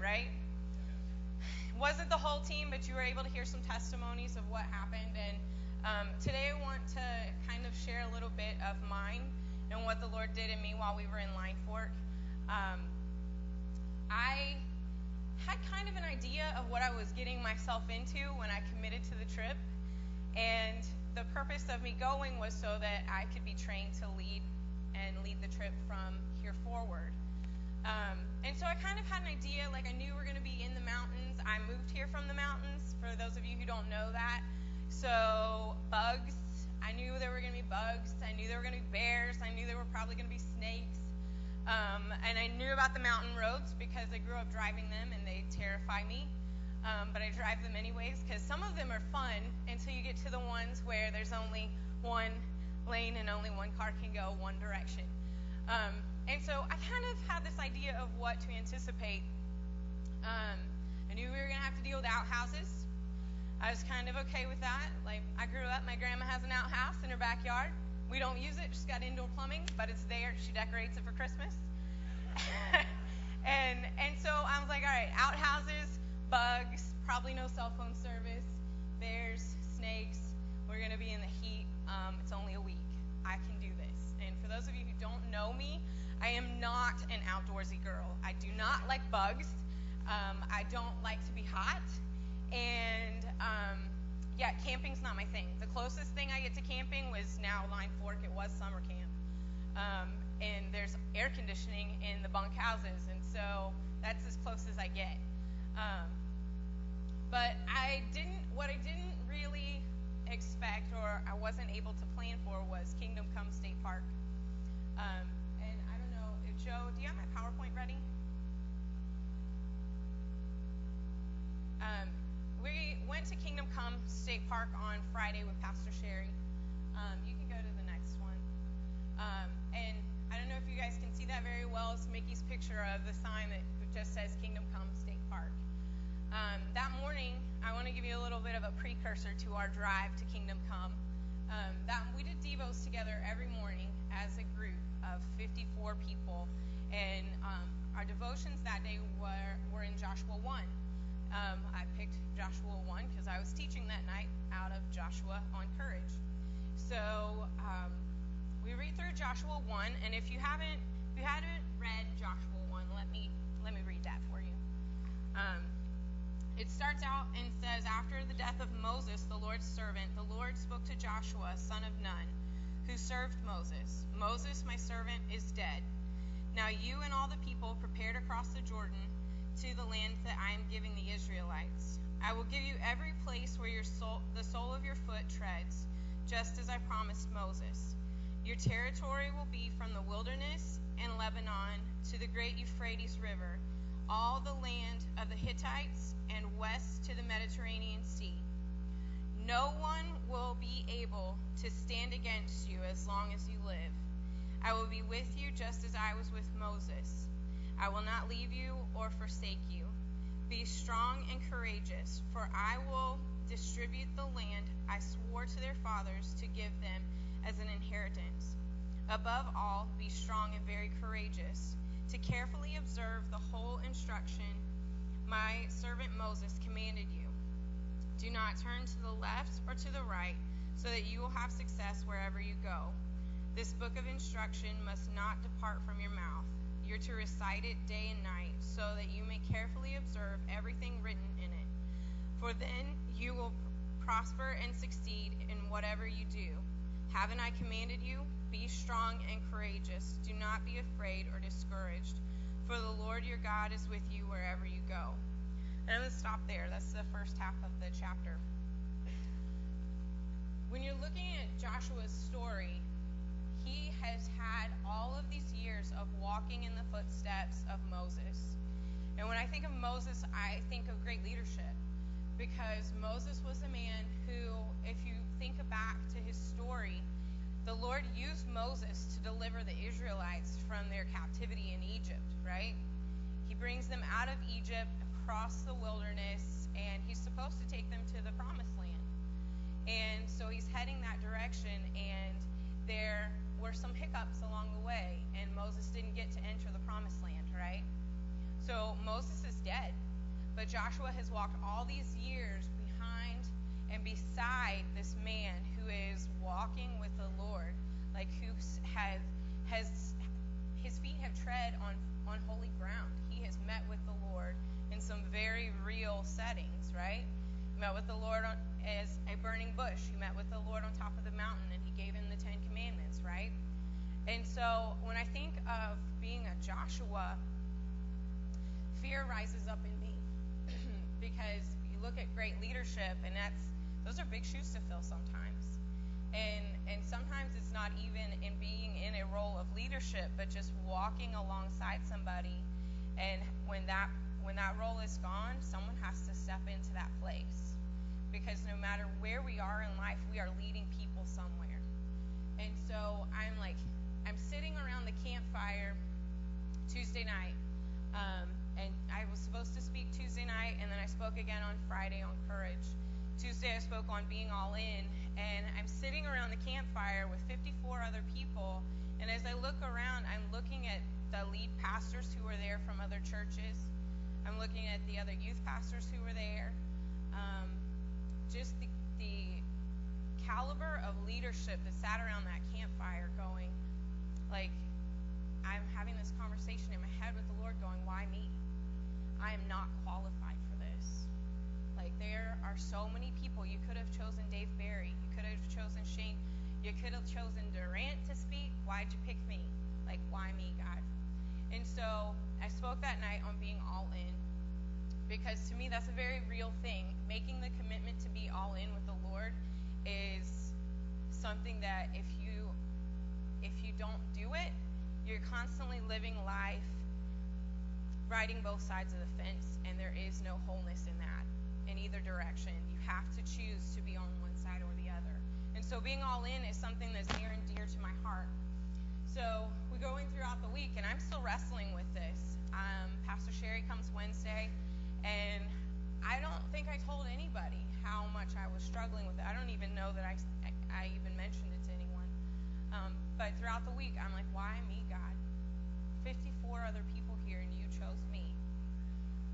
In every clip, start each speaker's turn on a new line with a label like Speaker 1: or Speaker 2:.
Speaker 1: right? It wasn't the whole team, but you were able to hear some testimonies of what happened. And today I want to kind of share a little bit of mine and what the Lord did in me while we were in Line Fork. I had kind of an idea of what I was getting myself into when I committed to the trip. And the purpose of me going was so that I could be trained to lead the trip from here forward. And so I kind of had an idea, like I knew we were going to be in the mountains. I moved here from the mountains, for those of you who don't know that. So bugs, I knew there were going to be bugs. I knew there were going to be bears. I knew there were probably going to be snakes. And I knew about the mountain roads because I grew up driving them and they terrify me. But I drive them anyways because some of them are fun until you get to the ones where there's only one lane and only one car can go one direction. And so I kind of had this idea of what to anticipate. I knew we were going to have to deal with outhouses. I was kind of okay with that. Like, I grew up, my grandma has an outhouse in her backyard. We don't use it, just got indoor plumbing, but it's there. She decorates it for Christmas. and so I was like, all right, outhouses, bugs, probably no cell phone service, bears, snakes. We're going to be in the heat. It's only a week. I can do this. And for those of you who don't know me, I am not an outdoorsy girl. I do not like bugs. I don't like to be hot. And, camping's not my thing. The closest thing I get to camping was now Line Fork. It was summer camp. And there's air conditioning in the bunk houses. And so that's as close as I get. But what I didn't really expect or I wasn't able to plan for was Kingdom Come State Park. And I don't know, Joe, do you have my PowerPoint ready? We went to Kingdom Come State Park on Friday with Pastor Sherry. You can go to the next one. And I don't know if you guys can see that very well. It's Mickey's picture of the sign that just says Kingdom Come State Park. That morning, I want to give you a little bit of a precursor to our drive to Kingdom Come. We did Devos together every morning as a group of 54 people, and our devotions that day were in Joshua 1. I picked Joshua 1 because I was teaching that night out of Joshua on courage. So we read through Joshua 1, and if you haven't read Joshua 1, let me read that for you. It starts out and says, after the death of Moses, the Lord's servant, the Lord spoke to Joshua, son of Nun, who served Moses. Moses, my servant, is dead. Now you and all the people prepare to cross the Jordan to the land that I am giving the Israelites. I will give you every place where the sole of your foot treads, just as I promised Moses. Your territory will be from the wilderness and Lebanon to the great Euphrates River, all the land of the Hittites, and west to the Mediterranean Sea. No one will be able to stand against you as long as you live. I will be with you just as I was with Moses. I will not leave you or forsake you. Be strong and courageous, for I will distribute the land I swore to their fathers to give them as an inheritance. Above all, be strong and very courageous, to carefully observe the whole instruction my servant Moses commanded you. Do not turn to the left or to the right, so that you will have success wherever you go. This book of instruction must not depart from your mouth. You're to recite it day and night, so that you may carefully observe everything written in it. For then you will prosper and succeed in whatever you do. Haven't I commanded you? Be strong and courageous. Do not be afraid or discouraged, for the Lord your God is with you wherever you go. And I'm going to stop there. That's the first half of the chapter. When you're looking at Joshua's story, he has had all of these years of walking in the footsteps of Moses. And when I think of Moses, I think of great leadership, because Moses was a man who, if you think back to his story, the Lord used Moses to deliver the Israelites from their captivity in Egypt, right? He brings them out of Egypt, across the wilderness, and he's supposed to take them to the promised land. And so he's heading that direction, and there were some hiccups along the way, and Moses didn't get to enter the promised land, right? So Moses is dead. But Joshua has walked all these years behind and beside this man who is walking with the Lord, like who has his feet have tread on holy ground. He has met with the Lord in some very real settings, right? He met with the Lord as a burning bush. He met with the Lord on top of the mountain, and he gave him the 10 Commandments, right? And so when I think of being a Joshua, fear rises up in me because you look at great leadership, and those are big shoes to fill sometimes. And sometimes it's not even in being in a role of leadership, but just walking alongside somebody. And when that role is gone, someone has to step into that place. Because no matter where we are in life, we are leading people somewhere. And so I'm sitting around the campfire Tuesday night. And I was supposed to speak Tuesday night, and then I spoke again on Friday on courage. Tuesday I spoke on being all in, and I'm sitting around the campfire with 54 other people, and as I look around, I'm looking at the lead pastors who were there from other churches. I'm looking at the other youth pastors who were there. Just the caliber of leadership that sat around that campfire going, like, I'm having this conversation in my head with the Lord going, why me? I am not qualified for this. Like, there are so many people. You could have chosen Dave Barry. You could have chosen Shane. You could have chosen Durant to speak. Why'd you pick me? Like, why me, God? And so I spoke that night on being all in, because to me that's a very real thing. Making the commitment to be all in with the Lord is something that if you don't do it, you're constantly living life riding both sides of the fence, and there is no wholeness in that, in either direction. You have to choose to be on one side or the other. And so being all in is something that's near and dear to my heart. So we're going throughout the week, and I'm still wrestling with this. Pastor Sherry comes Wednesday, and I don't think I told anybody how much I was struggling with it. I don't even know that I even mentioned it to anyone. But throughout the week, I'm like, why me, God? 54 other people here, and you chose me.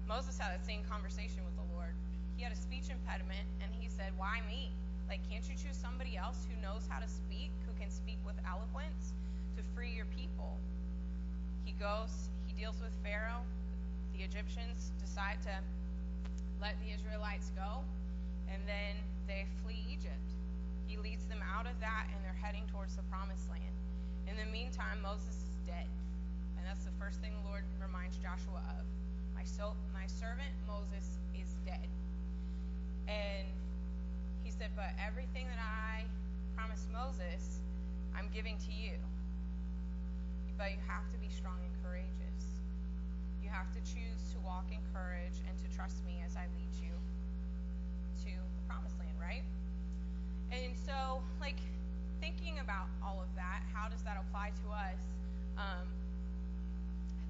Speaker 1: Moses had that same conversation with the Lord. He had a speech impediment, and he said, why me? Like, can't you choose somebody else who knows how to speak, who can speak with eloquence to free your people? He goes, he deals with Pharaoh. The Egyptians decide to let the Israelites go, and then they flee Egypt. He leads them out of that, and they're heading towards the promised land. In the meantime, Moses is dead. And that's the first thing the Lord reminds Joshua of. My servant Moses is dead. And he said, but everything that I promised Moses, I'm giving to you. But you have to be strong and courageous. You have to choose to walk in courage and to trust me as I lead you to the promised land, right? And so, like, thinking about all of that, how does that apply to us?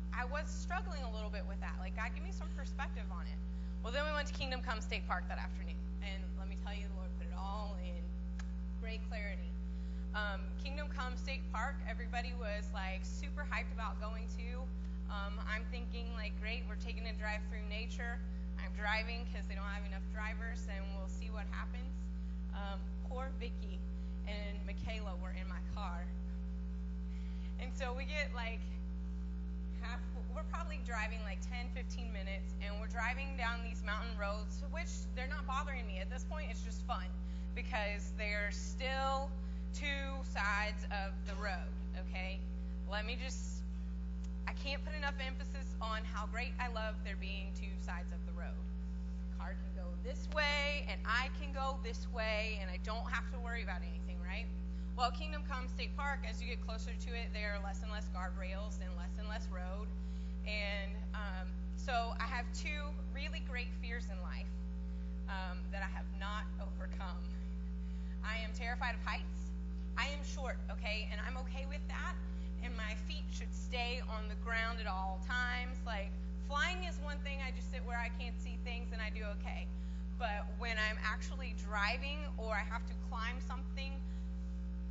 Speaker 1: I was struggling a little bit with that. Like, God, give me some perspective on it. Well, then we went to Kingdom Come State Park that afternoon. And let me tell you, the Lord put it all in great clarity. Kingdom Come State Park, everybody was, like, super hyped about going to. I'm thinking, like, great, we're taking a drive through nature. I'm driving because they don't have enough drivers, and we'll see what happens. Poor Vicky and Michaela were in my car. And so we get, like, we're probably driving like 10, 15 minutes, and we're driving down these mountain roads, which they're not bothering me. At this point, it's just fun because they're still two sides of the road, okay? I can't put enough emphasis on how great I love there being two sides of the road. Car can go this way, and I can go this way, and I don't have to worry about anything, right? Well, Kingdom Come State Park, as you get closer to it, there are less and less guardrails and less road. And so I have two really great fears in life that I have not overcome. I am terrified of heights. I am short, okay? And I'm okay with that. And my feet should stay on the ground at all times. Like, flying is one thing. I just sit where I can't see things and I do okay. But when I'm actually driving or I have to climb something,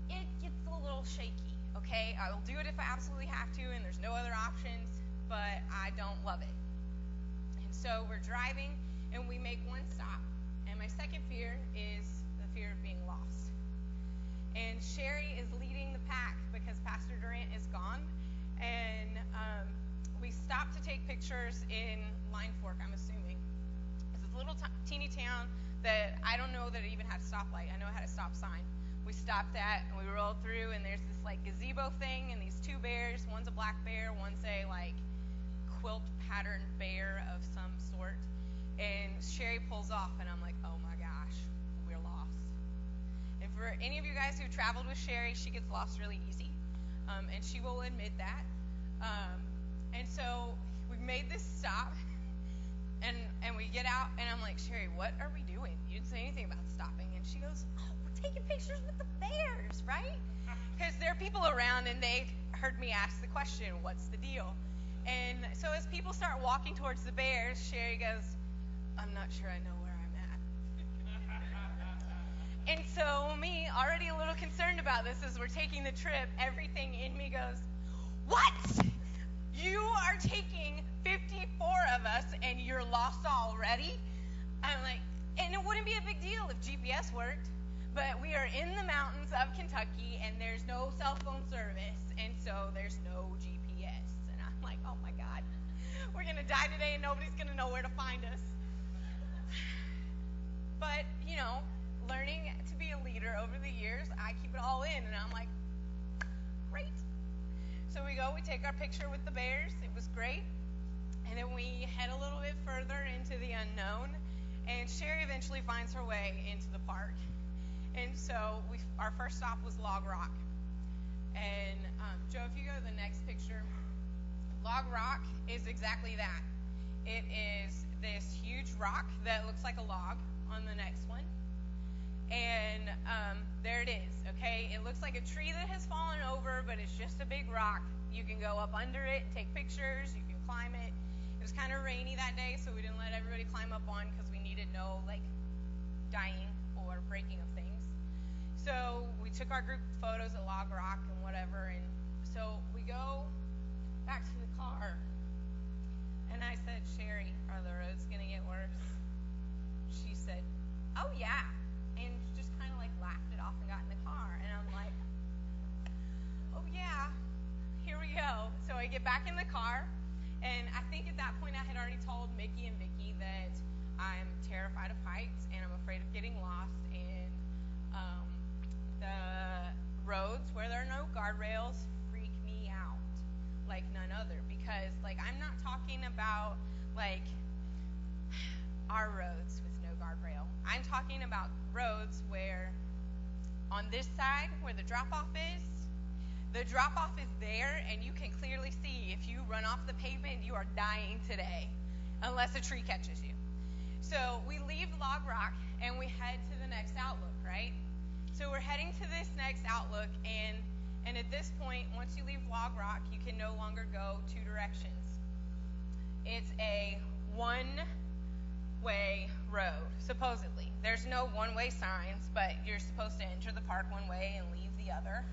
Speaker 1: it gets a little shaky, okay? I'll do it if I absolutely have to and there's no other options, but I don't love it. And so we're driving, and we make one stop. And my second fear is the fear of being lost. And Sherry is leading the pack because Pastor Durant is gone. And we stopped to take pictures in Line Fork, I'm assuming. It's this little teeny town that I don't know that it even had a stoplight. I know it had a stop sign. We stopped at, and we rolled through, and there's this like gazebo thing, and these two bears. One's a black bear, one's a like quilt pattern bear of some sort. And Sherry pulls off, and I'm like, oh my gosh, we're lost. And for any of you guys who traveled with Sherry, she gets lost really easy, and she will admit that. And so we made this stop, and we get out, and I'm like, Sherry, what are we doing? You didn't say anything about stopping. And she goes, oh, we're taking pictures with the bears, right? Because there are people around, and they heard me ask the question, what's the deal? And so as people start walking towards the bears, Sherry goes, I'm not sure I know where I'm at. And so me, already a little concerned about this as we're taking the trip, everything in me goes, what? You are taking 54 of us and you're lost already? I'm like, and it wouldn't be a big deal if GPS worked, but we are in the mountains of Kentucky and there's no cell phone service, and so there's no GPS. And I'm like, oh my God, we're going to die today and nobody's going to know where to find us. But, you know, learning to be a leader over the years, I keep it all in, and I'm like, great. So we go, we take our picture with the bears. It was great. And then we head a little bit further into the unknown. And Sherry eventually finds her way into the park. And so our first stop was Log Rock. And Joe, if you go to the next picture, Log Rock is exactly that. It is this huge rock that looks like a log on the next one. And there it is, okay? It looks like a tree that has fallen over, but it's just a big rock. You can go up under it and take pictures. You can climb it. It was kind of rainy that day, so we didn't let everybody climb up on because we needed no, like, dying or breaking of things. So we took our group photos at Log Rock and whatever, and so we go back to the car, and I said, Sherry, are the roads going to get worse? She said, oh, yeah. And just kind of like laughed it off and got in the car. And I'm like, oh, yeah, here we go. So I get back in the car, and I think at that point I had already told Mickey and Vicky that I'm terrified of heights and I'm afraid of getting lost. And the roads where there are no guardrails freak me out like none other. Because, like, I'm not talking about, like, our roads with no guardrail. I'm talking about roads where on this side where the drop-off is there, and you can clearly see if you run off the pavement, you are dying today unless a tree catches you. So we leave Log Rock and we head to the next outlook, right? So we're heading to this next outlook, and at this point, once you leave Log Rock, you can no longer go two directions. It's a one-way road, supposedly. There's no one-way signs, but you're supposed to enter the park one way and leave the other.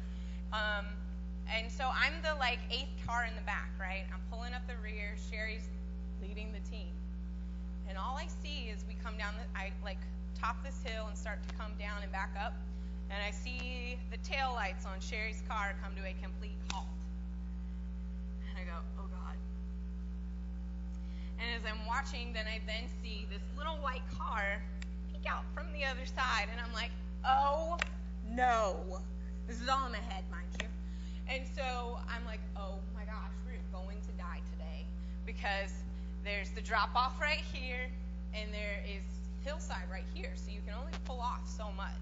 Speaker 1: And so I'm the, like, 8th car in the back, right? I'm pulling up the rear. Sherry's leading the team. And all I see is we come down, I, like, top this hill and start to come down and back up. And I see the taillights on Sherry's car come to a complete halt. And I go, oh, God. And as I'm watching, then I then see this little white car peek out from the other side. And I'm like, oh, no. This is all in my head, mind you. And so I'm like, oh, my gosh, we're going to die today. Because there's the drop-off right here, and there is hillside right here. So you can only pull off so much.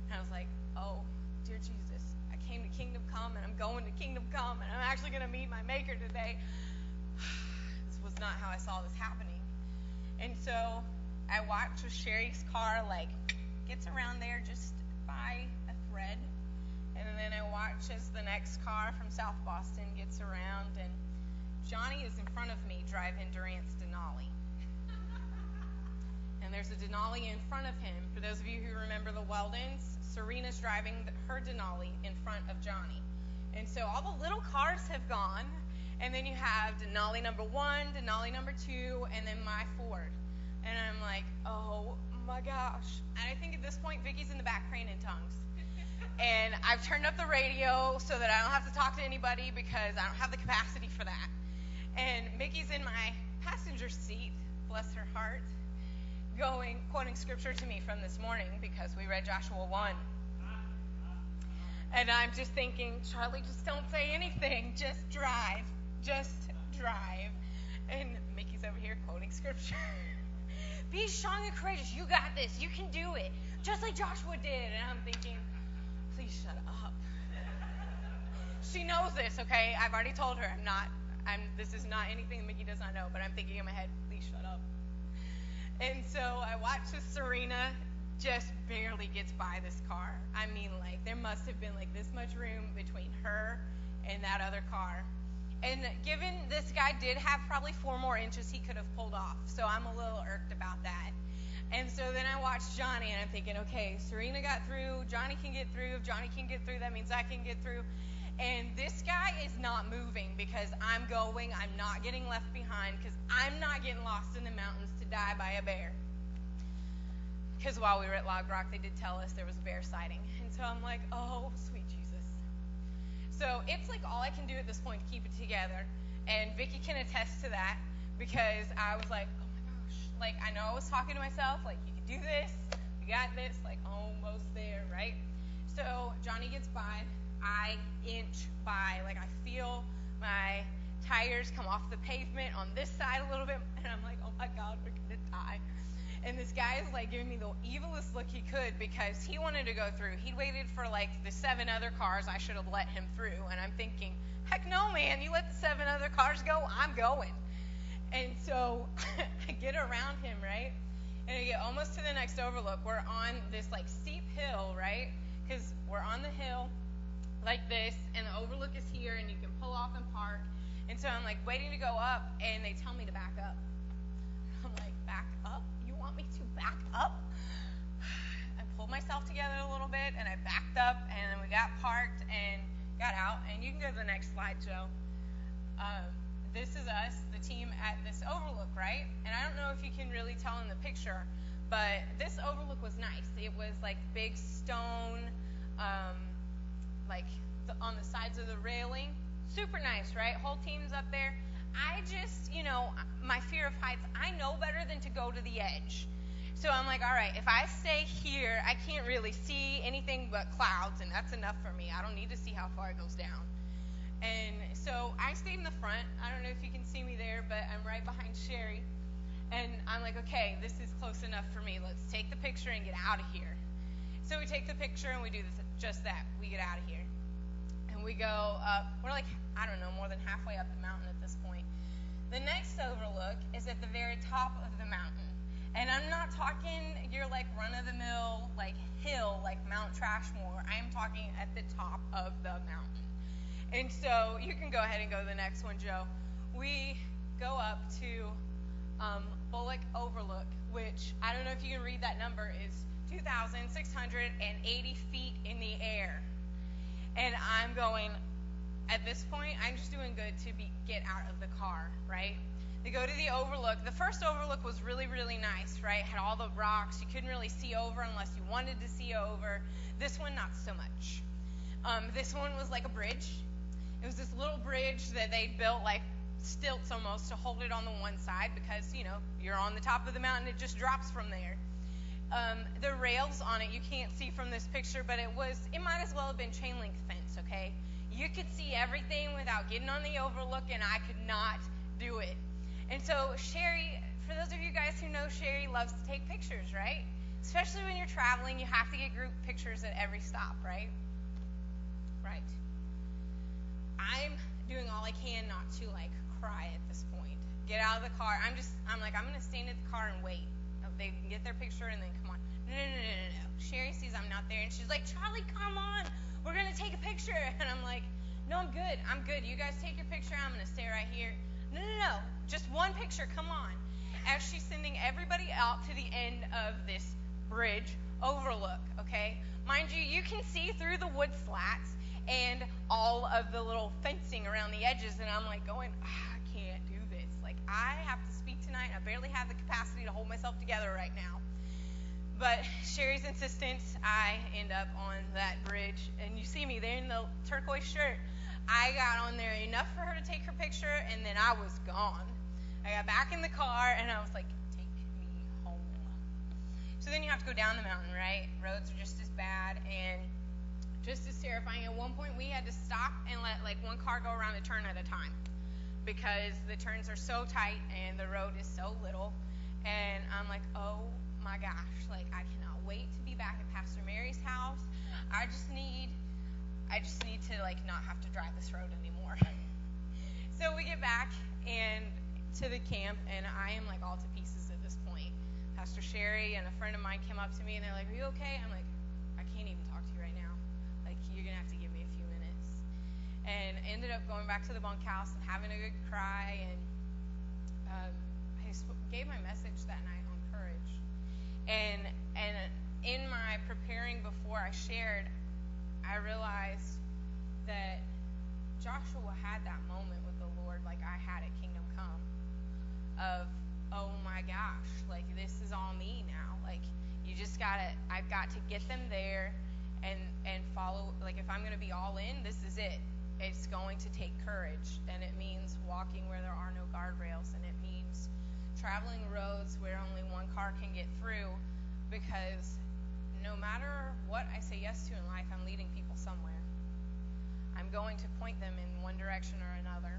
Speaker 1: And I was like, oh, dear Jesus, I came to Kingdom Come, and I'm going to Kingdom Come, and I'm actually going to meet my Maker today. This was not how I saw this happening. And so I watched as Sherry's car, like, gets around there just by a thread. And then I watch as the next car from South Boston gets around, and Johnny is in front of me driving Durant's Denali. And there's a Denali in front of him. For those of you who remember the Weldons, Serena's driving her Denali in front of Johnny. And so all the little cars have gone, And then you have Denali number 1, Denali number 2, and then my Ford. And I'm like, oh my gosh. And I think at this point, Vicky's in the back praying in tongues. And I've turned up the radio so that I don't have to talk to anybody because I don't have the capacity for that. And Mickey's in my passenger seat, bless her heart, quoting scripture to me from this morning because we read Joshua 1. And I'm just thinking, Charlie, just don't say anything. Just drive. Just drive. And Mickey's over here quoting scripture. Be strong and courageous. You got this. You can do it. Just like Joshua did. And I'm thinking, please shut up. She knows this, okay? I've already told her this is not anything Mickey does not know, but I'm thinking in my head, please shut up. And so I watched as Serena just barely gets by this car. I mean, like, there must have been like this much room between her and that other car. And given this guy did have probably 4 more inches he could have pulled off, so I'm a little irked about that. And so then I watched Johnny, and I'm thinking, okay, Serena got through, Johnny can get through. If Johnny can get through, that means I can get through. And this guy is not moving because I'm not getting left behind because I'm not getting lost in the mountains to die by a bear. Because while we were at Log Rock, they did tell us there was a bear sighting. And so I'm like, oh, sweet Jesus. So it's like all I can do at this point to keep it together. And Vicky can attest to that because I was like, oh my gosh. Like, I know I was talking to myself, like, you can do this. We got this. Like, almost there, right? So Johnny gets by. I inch by. Like, I feel my tires come off the pavement on this side a little bit. And I'm like, oh my God, we're going to die. And this guy is like giving me the evilest look he could because he wanted to go through. He waited for like the 7 other cars I should have let him through. And I'm thinking, heck no, man. You let the 7 other cars go, I'm going. And so I get around him, right? And I get almost to the next overlook. We're on this like steep hill, right? Because we're on the hill like this, and the overlook is here, and you can pull off and park. And so I'm like waiting to go up, and they tell me to back up. I'm like, back up? You want me to back up? I pulled myself together a little bit, and I backed up, and then we got parked and got out. And you can go to the next slide, Joe. This is us, the team at this overlook, right? And I don't know if you can really tell in the picture, but this overlook was nice. It was like big stone, on the sides of the railing. Super nice, right? Whole team's up there. I just, my fear of heights, I know better than to go to the edge. So I'm like, all right, if I stay here, I can't really see anything but clouds, and that's enough for me. I don't need to see how far it goes down. And so I stayed in the front. I don't know if you can see me there, but I'm right behind Sherry. And I'm like, okay, this is close enough for me. Let's take the picture and get out of here. So we take the picture and we do just that. We get out of here. And we go up. We're like, I don't know, more than halfway up the mountain at this point. The next overlook is at the very top of the mountain. And I'm not talking your like run-of-the-mill like hill like Mount Trashmore. I am talking at the top of the mountain. And so you can go ahead and go to the next one, Joe. We go up to Bullock Overlook, which I don't know if you can read that number, is 2,680 feet in the air. And I'm going, at this point, I'm just doing good to get out of the car, right? They go to the overlook. The first overlook was really, really nice, right? Had all the rocks. You couldn't really see over unless you wanted to see over. This one, not so much. This one was like a bridge. It was this little bridge that they built like stilts almost to hold it on the one side because, you're on the top of the mountain. It just drops from there. The rails on it, you can't see from this picture, but it might as well have been chain link fence, okay? You could see everything without getting on the overlook, and I could not do it. And so Sherry, for those of you guys who know Sherry, loves to take pictures, right? Especially when you're traveling, you have to get group pictures at every stop, right? Right. I'm doing all I can not to, cry at this point. Get out of the car. I'm going to stand at the car and wait. They can get their picture and then come on. No. Sherry sees I'm not there, and she's like, Charlie, come on. We're going to take a picture. And I'm like, no, I'm good. You guys take your picture. I'm going to stay right here. No. Just one picture. Come on. As she's sending everybody out to the end of this bridge overlook, okay? Mind you, you can see through the wood slats, and all of the little fencing around the edges, and I'm like going, I can't do this. Like, I have to speak tonight, and I barely have the capacity to hold myself together right now. But Sherry's insistence, I end up on that bridge, and you see me there in the turquoise shirt. I got on there enough for her to take her picture, and then I was gone. I got back in the car, and I was like, take me home. So then you have to go down the mountain, right? Roads are just as bad and just as terrifying. At one point, we had to stop and let like one car go around a turn at a time because the turns are so tight and the road is so little. And I'm like, oh my gosh, like I cannot wait to be back at Pastor Mary's house. I just need to like not have to drive this road anymore. So we get back and to the camp, and I am like all to pieces at this point. Pastor Sherry and a friend of mine came up to me and they're like, are you okay? I'm like, I can't even talk to you right now. Like, you're gonna have to give me a few minutes. And ended up going back to the bunkhouse and having a good cry, and I gave my message that night on courage. And in my preparing before I shared, I realized that Joshua had that moment with the Lord like I had at Kingdom Come of, oh my gosh, like this is all me now. Like I've got to get them there and follow. Like if I'm going to be all in, this is it. It's going to take courage, and it means walking where there are no guardrails, and it means traveling roads where only one car can get through, because no matter what I say yes to in life, I'm leading people somewhere. I'm going to point them in one direction or another.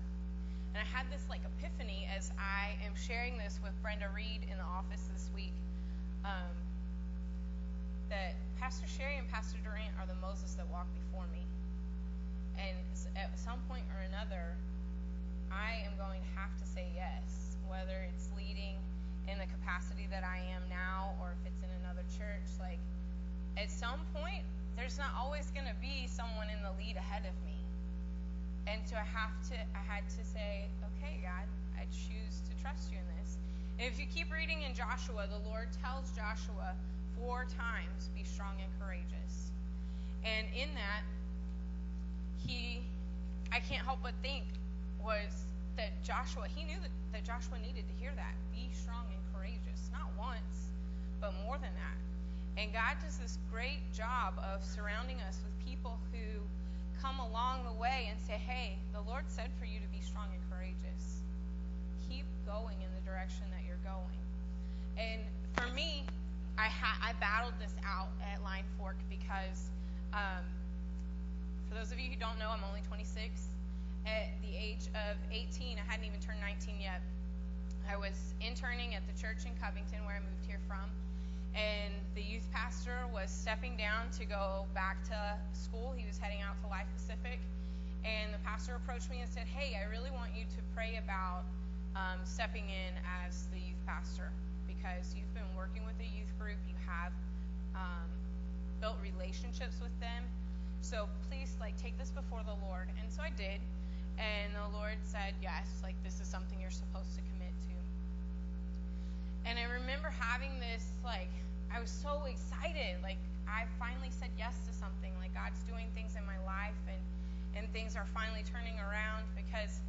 Speaker 1: And I had this like epiphany as I am sharing this with Brenda Reed in the office this week, that Pastor Sherry and Pastor Durant are the Moses that walked before me. And at some point or another, I am going to have to say yes, whether it's leading in the capacity that I am now or if it's in another church. Like, at some point, there's not always going to be someone in the lead ahead of me. And so I had to say, okay, God, I choose to trust you in this. And if you keep reading in Joshua, the Lord tells Joshua 4 times, be strong and courageous. And in that, I can't help but think was that Joshua, he knew that Joshua needed to hear that. Be strong and courageous. Not once, but more than that. And God does this great job of surrounding us with people who come along the way and say, hey, the Lord said for you to be strong and courageous. Keep going in the direction that you're going. And for me, I battled this out at Line Fork because for those of you who don't know, I'm only 26. At the age of 18, I hadn't even turned 19 yet. I was interning at the church in Covington where I moved here from. And the youth pastor was stepping down to go back to school. He was heading out to Life Pacific. And the pastor approached me and said, hey, I really want you to pray about stepping in as the youth pastor, because you've been working with a youth group. You have built relationships with them. So please, take this before the Lord. And so I did. And the Lord said, yes, this is something you're supposed to commit to. And I remember having this, I was so excited. I finally said yes to something. God's doing things in my life, and things are finally turning around, because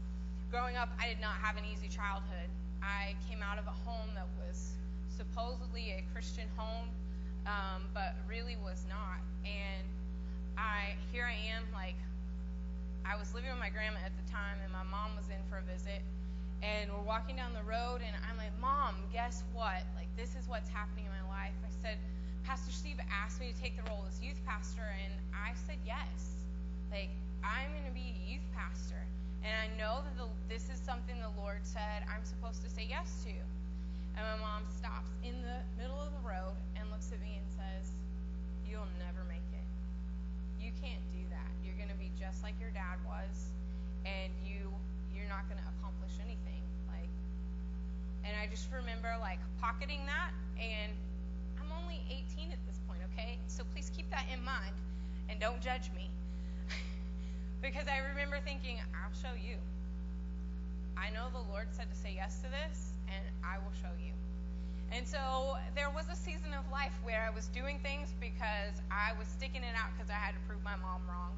Speaker 1: growing up, I did not have an easy childhood. I came out of a home that was supposedly a Christian home, but really was not. And here I am, I was living with my grandma at the time, and my mom was in for a visit, and we're walking down the road, and I'm like, Mom, guess what? This is what's happening in my life. I said, Pastor Steve asked me to take the role as youth pastor, and I said yes. I'm going to be a youth pastor, and I know that this is something the Lord said I'm supposed to say yes to. And my mom stops in the middle of the road and looks at me and says, you'll never make it. You can't do that. You're going to be just like your dad was, and you're not going to accomplish anything. And I just remember pocketing that, and I'm only 18 at this point, okay? So please keep that in mind and don't judge me. Because I remember thinking, I'll show you. I know the Lord said to say yes to this, and I will show you. And so there was a season of life where I was doing things because I was sticking it out because I had to prove my mom wrong.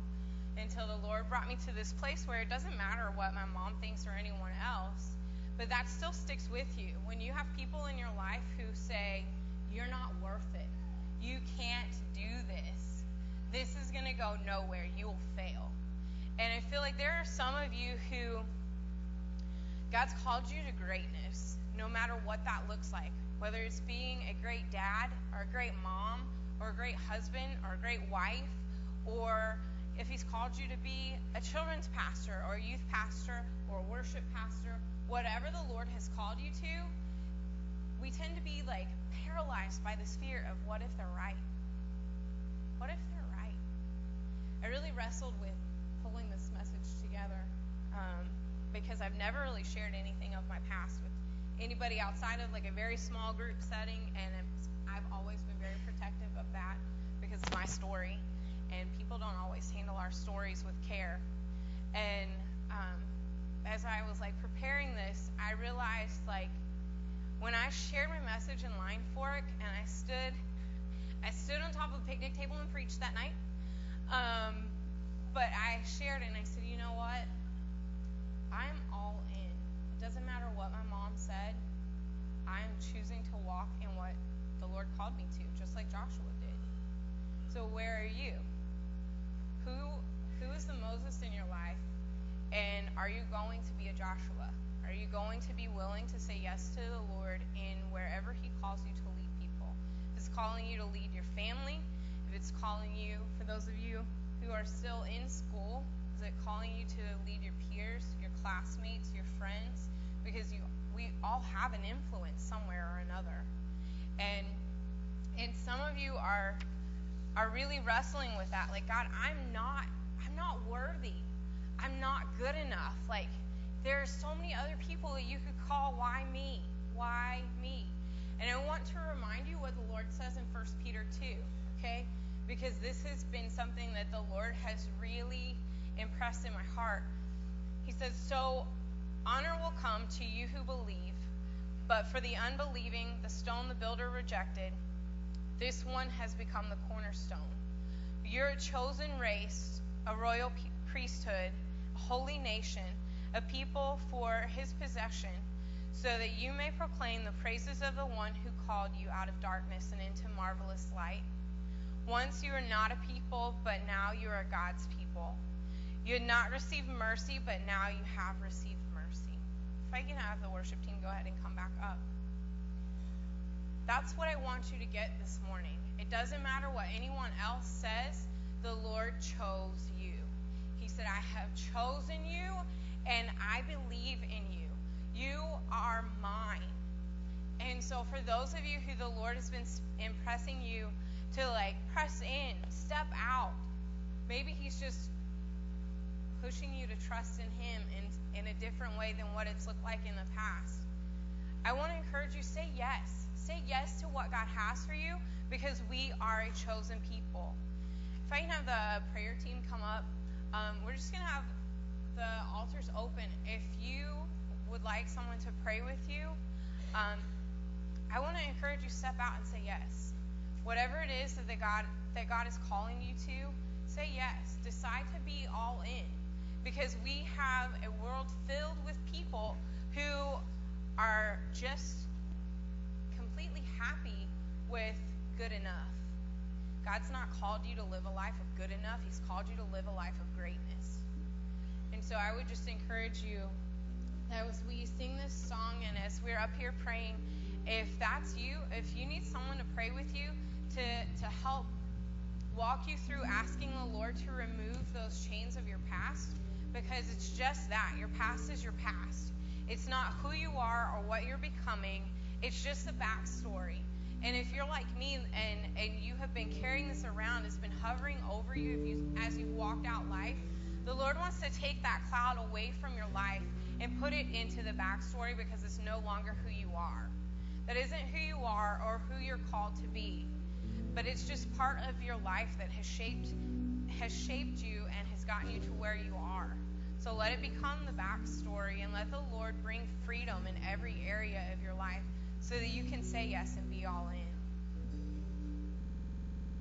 Speaker 1: until the Lord brought me to this place where it doesn't matter what my mom thinks or anyone else, but that still sticks with you. When you have people in your life who say, you're not worth it, you can't do this is going to go nowhere, you'll fail. And I feel like there are some of you who God's called you to greatness, no matter what that looks like, whether it's being a great dad or a great mom or a great husband or a great wife, or if he's called you to be a children's pastor or a youth pastor or a worship pastor, whatever the Lord has called you to, we tend to be like paralyzed by this fear of what if they're right? What if they're right? I really wrestled with pulling this message together because I've never really shared anything of my past with anybody outside of like a very small group setting, and I've always been very protective of that because it's my story, and people don't always handle our stories with care. And as I was like preparing this, I realized like when I shared my message in Line Fork and I stood on top of a picnic table and preached that night. But I shared and I said, you know what? I'm all in. It doesn't matter what my mom said. I am choosing to walk in what the Lord called me to, just like Joshua did. So where are you? Who is the Moses in your life? And are you going to be a Joshua? Are you going to be willing to say yes to the Lord in wherever he calls you to lead people? If it's calling you to lead your family, if it's calling you, for those of you who are still in school, is it calling you to lead your peers, your classmates, your friends? Because we all have an influence somewhere or another. And some of you are really wrestling with that. Like, God, I'm not worthy. I'm not good enough. Like, there are so many other people that you could call. Why me? Why me? And I want to remind you what the Lord says in 1 Peter 2, okay? Because this has been something that the Lord has really impressed in my heart. He says, so honor will come to you who believe, but for the unbelieving, the stone the builder rejected, this one has become the cornerstone. You're a chosen race, a royal priesthood, a holy nation, a people for his possession, so that you may proclaim the praises of the one who called you out of darkness and into marvelous light. Once you were not a people, but now you are God's people. You had not received mercy, but now you have received mercy. If I can have the worship team go ahead and come back up. That's what I want you to get this morning. It doesn't matter what anyone else says, the Lord chose you. He said, I have chosen you, and I believe in you. You are mine. And so for those of you who the Lord has been impressing you to like press in, step out, maybe he's just pushing you to trust in him in a different way than what it's looked like in the past. I want to encourage you, say yes. Say yes to what God has for you, because we are a chosen people. If I can have the prayer team come up, we're just going to have the altars open. If you would like someone to pray with you, I want to encourage you, step out and say yes. Whatever it is that God is calling you to, say yes. Decide to be all in, because we have a world filled with people who are just completely happy with good enough. God's not called you to live a life of good enough. He's called you to live a life of greatness. And so I would just encourage you that as we sing this song and as we're up here praying, if that's you, if you need someone to pray with you to help walk you through asking the Lord to remove those chains of your past, because it's just that. Your past is your past. It's not who you are or what you're becoming. It's just a backstory. And if you're like me and you have been carrying this around, it's been hovering over you as you've walked out life, the Lord wants to take that cloud away from your life and put it into the backstory, because it's no longer who you are. That isn't who you are or who you're called to be, but it's just part of your life that has shaped you and has gotten you to where you are. So let it become the backstory, and let the Lord bring freedom in every area of your life so that you can say yes and be all in.